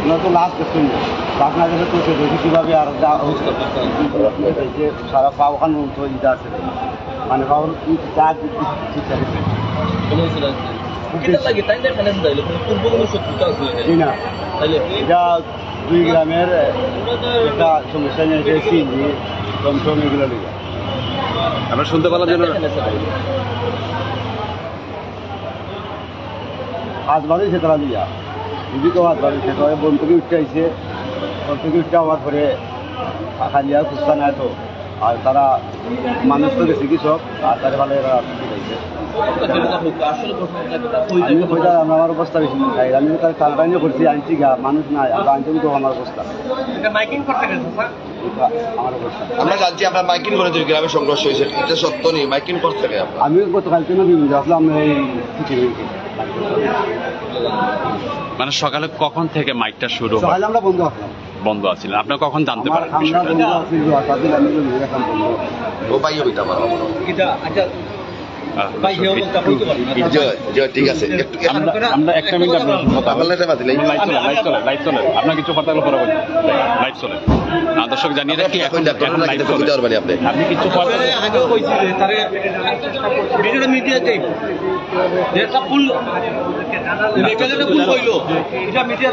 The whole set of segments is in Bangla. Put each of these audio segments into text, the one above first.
আমরা তো লাস্ট দেখুন লাস্ট না গেলে তো দেখি কীভাবে আর যে সারা পা ওখানে তো ইটা আছে মানে পাওয়ার যা না এটা 2 গ্রামের একটা সমস্যা নিয়ে সিএনজি টমটম এগুলো লিখে আমরা শুনতে পেলাম যেন হাত বাড়িয়েছে তারা দিয়া যদি কেউ হাত বাড়িয়েছে তো বন থেকে উঠতে আইছে বন থেকে উঠতে হওয়ার পরে খালি আর খুঁজতা নাই তো আর তারা মানুষ তো বেশি কৃষক আর তারা ভালো এরা আমি কইটা আমার অবস্থা বেশি নাই আমি তার কালবাইনে করছি আনছি গা মানুষ নাই আর আনছি তো আমার অবস্থা আমার অবস্থা আমরা জানছি আপনার মাইকিং করে যে গ্রামে সংঘর্ষ হয়েছে এটা সত্য নেই মাইকিং করতে থাকে আমি গতকালকে না বিভিন্ন আসলাম এই মানে সকালে কখন থেকে মাইকটা শুরু হয়? সকালে আমরা বন্ধ আসলাম বন্ধ আছিলেন, আপনারা কখন জানতে পারেন? আমরা বন্ধ আসছিল তাদের আমি এখন বন্ধ ও পাইও এটা আমার ঠিক আছে আমরা একটা মিনিট আপনার কথা লাইভ চলে আপনার কিছু কথা পরে বলি লাইভ চলে দর্শক জানিয়ে রাখি এখন লাইভ চলে আপনি কিছু আগেও কইছি যে তারে ভিডিওটা মিডিয়াতে যেটা ফুল লেখাটা ফুল কইলো এটা মিডিয়া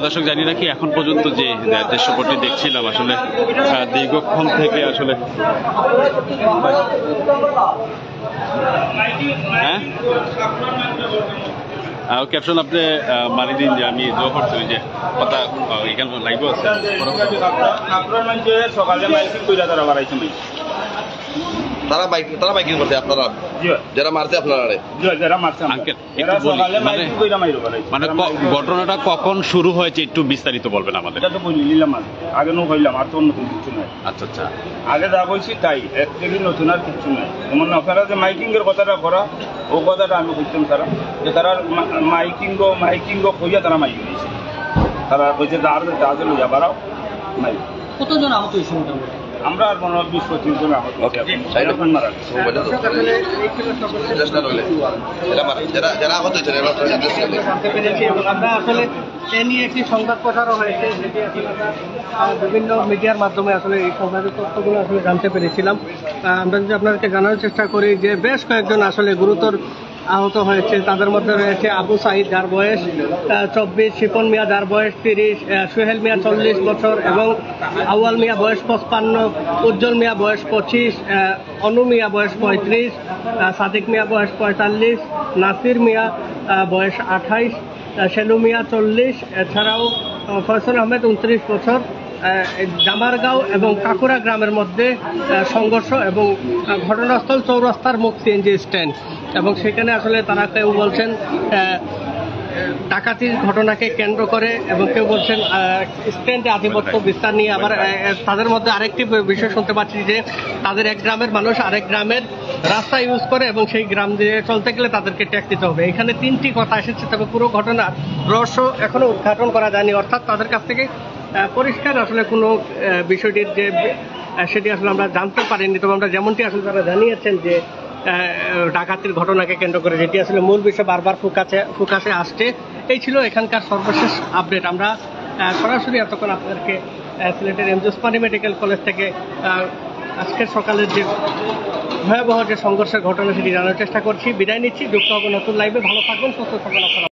দর্শক জানিয়ে রাখি এখন পর্যন্ত যে দৃশ্যপটটি দেখছিলাম আসলে দীর্ঘক্ষণ থেকে আসলে হ্যাঁ ক্যাপশন আপনি মানি দিন যে আমি জো করছি যে কথা এখানে লাইভ আছে আপনার মানে সকালে মাইকিং কইরা তারা বাড়াইছে তারা মাইকিং করতে আপনারা যারা মারছে আপনারা আঙ্কেল মানে ঘটনাটা কখন শুরু হয়েছে একটু বিস্তারিত বলবেন আমাদের? এটা তো বলিলাম আগে নো হইলাম আর তো নতুন কিছু নাই। আচ্ছা আচ্ছা আগে যা বলছি তাই এর থেকে নতুন আর কিছু নাই। যেমন আপনারা যে মাইকিং এর কথাটা করা ও কথাটা আমি বুঝতাম তারা যে তারা মাইকিং কইয়া তারা মাইকিং দিয়েছে তারা কইছে যে আর কাজে লইয়া বাড়াও মাইক কতজন আহত হয়েছে মোটামুটি? আমরা আর 15-20-25 জন আহত আমরা আসলে এ নিয়ে একটি সংবাদ প্রচারও হয়েছে যেটি বিভিন্ন মিডিয়ার মাধ্যমে আসলে এই সংবাদের তথ্যগুলো আসলে জানতে পেরেছিলাম। আমরা যদি আপনাদেরকে জানার চেষ্টা করি যে বেশ কয়েকজন আসলে গুরুতর আহত হয়েছে। তাদের মধ্যে রয়েছে আবু সাইদ যার বয়স 24, শিপন মিয়া যার বয়স 30, সোহেল মিয়া 40 বছর এবং আউয়াল মিয়া বয়স 55, উজ্জ্বল মিয়া বয়স 25, অনু মিয়া বয়স 35, সাদিক মিয়া বয়স 45, নাসির মিয়া বয়স 28, শেলু মিয়া 40, এছাড়াও ফয়সল আহমেদ 29 বছর। জামারগাঁও এবং কাকুরা গ্রামের মধ্যে সংঘর্ষ এবং ঘটনাস্থল চৌরাস্তার মুখ সিএনজি স্ট্যান্ড এবং সেখানে আসলে তারা কেউ বলছেন ডাকাতির ঘটনাকে কেন্দ্র করে এবং কেউ বলছেন স্ট্যান্ডে আধিপত্য বিস্তার নিয়ে। আবার তাদের মধ্যে আরেকটি বিষয় শুনতে পাচ্ছি যে তাদের এক গ্রামের মানুষ আরেক গ্রামের রাস্তা ইউজ করে এবং সেই গ্রাম দিয়ে চলতে গেলে তাদেরকে ট্যাক্স দিতে হবে। এখানে 3টি কথা এসেছে, তবে পুরো ঘটনার রহস্য এখনো উদ্ঘাটন করা যায়নি, অর্থাৎ তাদের কাছ থেকে পরিষ্কার আসলে কোনো বিষয়টির যে সেটি আসলে আমরা জানতে পারিনি। তবে আমরা যেমনটি আসলে তারা জানিয়েছেন যে ডাকাতির ঘটনাকে কেন্দ্র করে যেটি আসলে মূল বিষয় বারবার ফোকাসে আসছে। এই ছিল এখানকার সর্বশেষ আপডেট। আমরা সরাসরি এতক্ষণ আপনাদেরকে সিলেটের এমজি ওসমানী মেডিকেল কলেজ থেকে আজকের সকালের যে ভয়াবহ যে সংঘর্ষের ঘটনা সেটি জানার চেষ্টা করছি। বিদায় নিচ্ছি, যুক্ত হবো নতুন লাইভে। ভালো থাকবেন, সুস্থ থাকবেন আপনারা।